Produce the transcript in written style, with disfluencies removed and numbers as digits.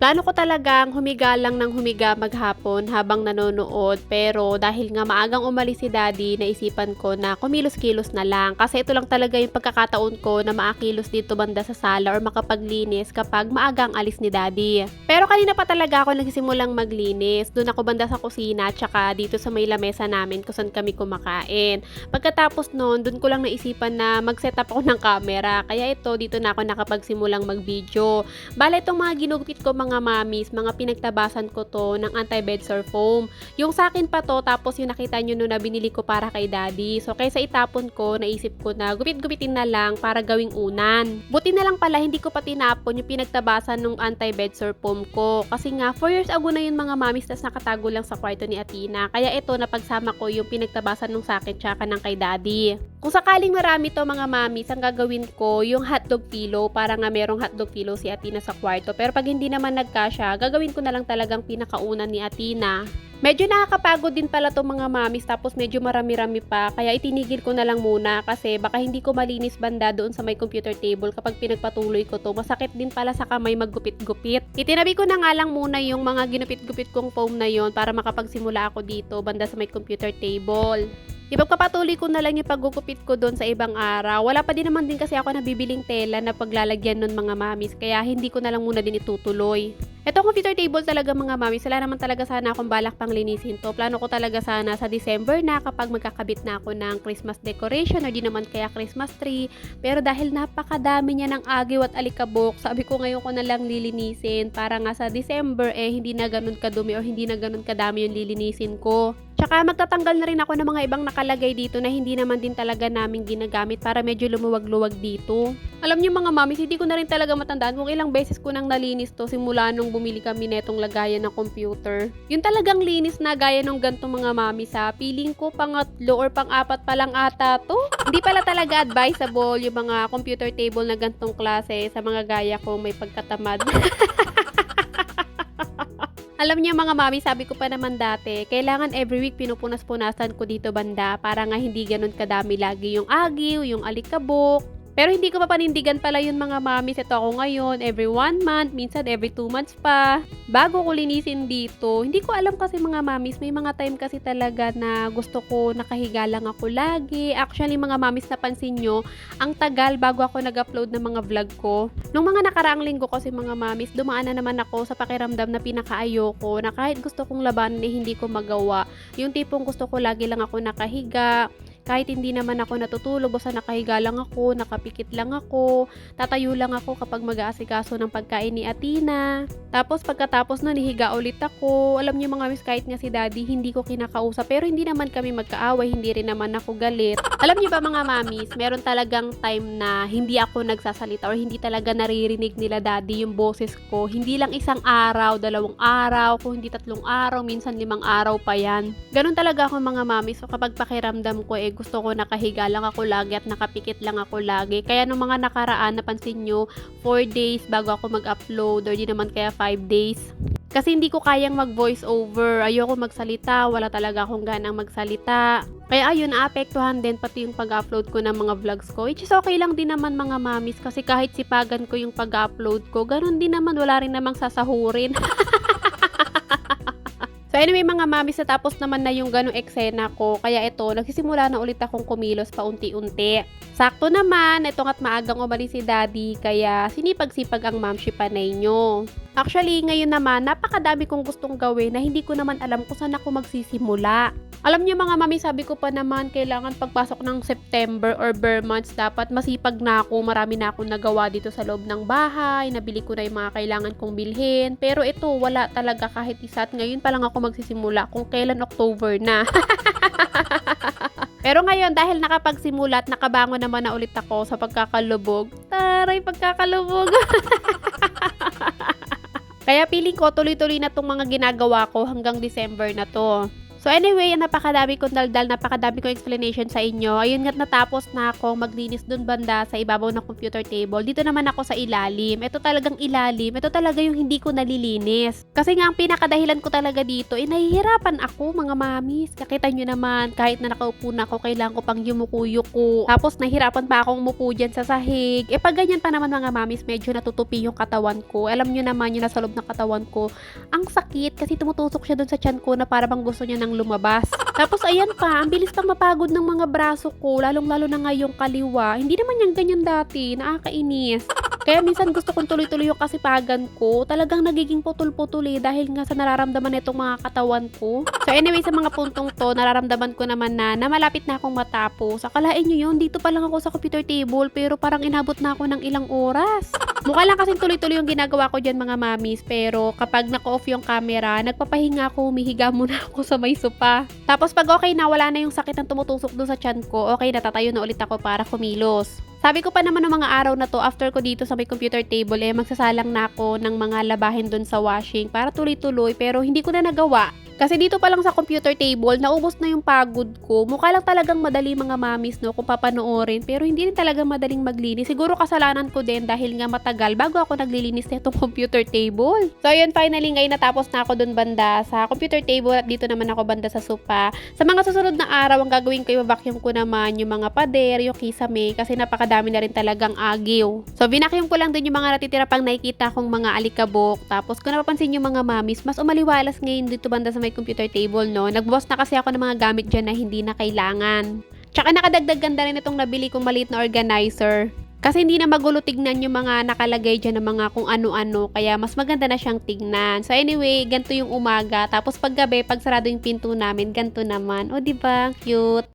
Plano ko talagang humiga lang ng humiga maghapon habang nanonood, pero dahil nga maagang umalis si daddy, naisipan ko na kumilos-kilos na lang. Kasi ito lang talaga yung pagkakataon ko na maakilos dito banda sa sala or makapaglinis kapag maagang alis ni daddy. Pero kanina pa talaga ako nagsisimulang maglinis. Doon ako banda sa kusina, tsaka dito sa may lamesa namin kung saan kami kumakain. Pagkatapos noon, doon ko lang naisipan na mag-setup ako ng camera. Kaya ito, dito na ako nakapagsimulang mag-video. Bale, itong mga ginugupit ko mga mamis, mga pinagtabasan ko to ng anti-bed sore foam. Yung sa akin pa to, tapos yung nakita nyo na binili ko para kay daddy. So, kaysa itapon ko, naisip ko na gupit-gupitin na lang para gawing unan. Buti na lang pala, hindi ko pa tinapon yung pinagtabasan ng anti-bed sore foam ko. Kasi nga, 4 years ago na yun mga mamis, tas nakatago lang sa kwarto ni Athena. Kaya ito, napagsama ko yung pinagtabasan ng sa akin tsaka ng kay daddy. Kung sakaling marami to mga mamis, ang gagawin ko yung hotdog pillow para nga merong hotdog pillow si Athena sa kwarto. Pero pag hindi naman nagkasya, gagawin ko na lang talagang pinakaunan ni Athena. Medyo nakakapagod din pala to mga mamis, tapos medyo marami-rami pa, kaya itinigil ko na lang muna kasi baka hindi ko malinis banda doon sa may computer table kapag pinagpatuloy ko to. Masakit din pala sa kamay maggupit-gupit. Itinabi ko na nga lang muna yung mga ginupit-gupit kong foam na yon para makapagsimula ako dito banda sa may computer table. Ipagpapatuloy ko na lang yung paggugupit ko doon sa ibang araw. Wala pa din naman din kasi ako nabibiling tela na paglalagyan nun mga mamis, kaya hindi ko na lang muna din itutuloy. Ito computer table talaga mga mamis, wala naman talaga sana akong balak pang linisin to. Plano ko talaga sana sa December na kapag magkakabit na ako ng Christmas decoration o di naman kaya Christmas tree. Pero dahil napakadami niya ng agiw at alikabok, sabi ko ngayon ko na lang lilinisin para nga sa December hindi na ganun kadumi o hindi na ganun kadami yung lilinisin ko. Tsaka magtatanggal na rin ako ng mga ibang nakalagay dito na hindi naman din talaga namin ginagamit para medyo lumuwag-luwag dito. Alam niyo mga mamis, hindi ko na rin talaga matandaan kung ilang beses ko nang nalinis to simula nung bumili kami netong lagayan ng computer. Yung talagang linis na gaya ng gantong mga mamis ha, feeling ko pangatlo or pang-apat pa lang ata to. Hindi pala talaga advisable yung mga computer table na gantong klase sa mga gaya ko may pagkatamad. Alam niyo mga mami, sabi ko pa naman dati, kailangan every week pinupunas-punasan ko dito banda para nga hindi ganun kadami lagi yung agiw, yung alikabok. Pero hindi ko pa panindigan pala yun mga mamis. Ito ako ngayon, every 1 month, minsan every 2 months pa. Bago ko linisin dito. Hindi ko alam kasi mga mamis, may mga time kasi talaga na gusto ko nakahiga lang ako lagi. Actually mga mamis, napansin nyo, ang tagal bago ako nag-upload ng mga vlog ko. Nung mga nakaraang linggo kasi mga mamis, dumaan na naman ako sa pakiramdam na pinakaayoko na kahit gusto kong labanan hindi ko magawa. Yung tipong gusto ko lagi lang ako nakahiga. Kahit hindi naman ako natutulog, basta nakahiga lang ako, nakapikit lang ako, tatayo lang ako kapag mag-aasikaso ng pagkain ni Athena. Tapos pagkatapos nun, hihiga ulit ako. Alam niyo mga miss, kahit nga si daddy, hindi ko kinakausap. Pero hindi naman kami magkaaway, hindi rin naman ako galit. Alam niyo ba mga mamis, meron talagang time na hindi ako nagsasalita or hindi talaga naririnig nila daddy yung boses ko. Hindi lang isang araw, 2 araw, kung hindi 3 araw, minsan 5 araw pa yan. Ganun talaga ako mga mamis. So kapag pakiramdam ko gusto ko nakahiga lang ako lagi at nakapikit lang ako lagi. Kaya nung mga nakaraan, napansin nyo, 4 days bago ako mag-upload or di naman kaya 5 days. Kasi hindi ko kayang mag-voice over. Ayoko magsalita. Wala talaga akong ganang magsalita. Kaya ayun, naapektuhan din pati yung pag-upload ko ng mga vlogs ko. Which is okay lang din naman mga mamis. Kasi kahit sipagan ko yung pag-upload ko, ganun din naman. Wala rin namang sasahurin. So anyway mga mamis, natapos naman na yung ganong eksena ko. Kaya ito, nagsisimula na ulit akong kumilos paunti-unti. Sakto naman, ito nga't maagang umalis si daddy. Kaya sinipag-sipag ang mamshi panay nyo. Actually, ngayon naman, napakadami kong gustong gawin na hindi ko naman alam kung saan ako magsisimula. Alam niyo mga mami, sabi ko pa naman, kailangan pagpasok ng September or bare months, dapat masipag na ako. Marami na akong nagawa dito sa loob ng bahay. Nabili ko na yung mga kailangan kong bilhin. Pero ito, wala talaga kahit isa. At ngayon pa lang ako magsisimula kung kailan October na. Pero ngayon, dahil nakapagsimula at nakabangon naman na ulit ako sa pagkakalubog. Taray, pagkakalubog! Kaya feeling ko tuloy-tuloy na itong mga ginagawa ko hanggang December na to. So anyway, napakadami kong daldal, napakadami kong explanation sa inyo. Ayun nga't natapos na ako maglinis dun banda sa ibabaw ng computer table. Dito naman ako sa ilalim. Ito talagang ilalim. Ito talaga yung hindi ko nalilinis. Kasi nga ang pinakadahilan ko talaga dito, nahihirapan ako mga mamis. Kakita nyo naman, kahit na nakaupo na ako, kailangan ko pang yumuko-yuko. Tapos nahihirapan pa akong umupo dyan sa sahig. Pag ganyan pa naman mga mamis, medyo natutupi yung katawan ko. Alam nyo naman yung nasa loob ng katawan ko. Ang sakit kasi tumutusok siya dun sa tiyan ko na para bang gusto niya nang lumabas. Tapos ayan pa, ang bilis pang mapagod ng mga braso ko, lalong-lalo na ngayong kaliwa. Hindi naman yan ganyan dati, nakakainis. Kaya minsan gusto kong tuloy-tuloy yung kasipagan ko. Talagang nagiging putol-putol dahil nga sa nararamdaman nitong mga katawan ko. So anyway, sa mga puntong to, nararamdaman ko naman na malapit na akong matapos. Akalain nyo yun, dito pa lang ako sa computer table pero parang inabot na ako ng ilang oras. Mukha lang kasing tuloy-tuloy yung ginagawa ko dyan mga mamis, pero kapag naka-off yung camera, nagpapahinga ako, humihiga muna ako sa may sopa. Tapos pag okay na, wala na yung sakit ng tumutusok doon sa tiyan ko, okay na, tatayo na ulit ako para kumilos. Sabi ko pa naman ng mga araw na to, after ko dito sa may computer table, magsasalang na ako ng mga labahin doon sa washing para tuloy-tuloy, pero hindi ko na nagawa. Kasi dito pa lang sa computer table, naubos na yung pagod ko. Mukha lang talagang madali mga mamis, no, kung papanoorin. Pero hindi rin talaga madaling maglinis. Siguro kasalanan ko din dahil nga matagal bago ako naglilinis na itong computer table. So ayun, finally ngayon natapos na ako dun banda sa computer table at dito naman ako banda sa sofa. Sa mga susunod na araw, ang gagawin ko, i-vacuum ko naman yung mga pader, yung kisame, kasi napakadami na rin talagang agiw. So binacuum ko lang din yung mga natitira pang nakikita kong mga alikabok. Tapos kung napapansin yung mga mamis, mas umaliwalas ngayon dito banda sa may computer table, no? Nagbuwas na kasi ako ng mga gamit dyan na hindi na kailangan. Tsaka nakadagdag ganda rin itong nabili kong maliit na organizer. Kasi hindi na magulo tignan yung mga nakalagay dyan ng mga kung ano-ano. Kaya mas maganda na siyang tignan. So anyway, ganito yung umaga. Tapos paggabi, pag sarado yung pinto namin, ganito naman. O diba? Cute.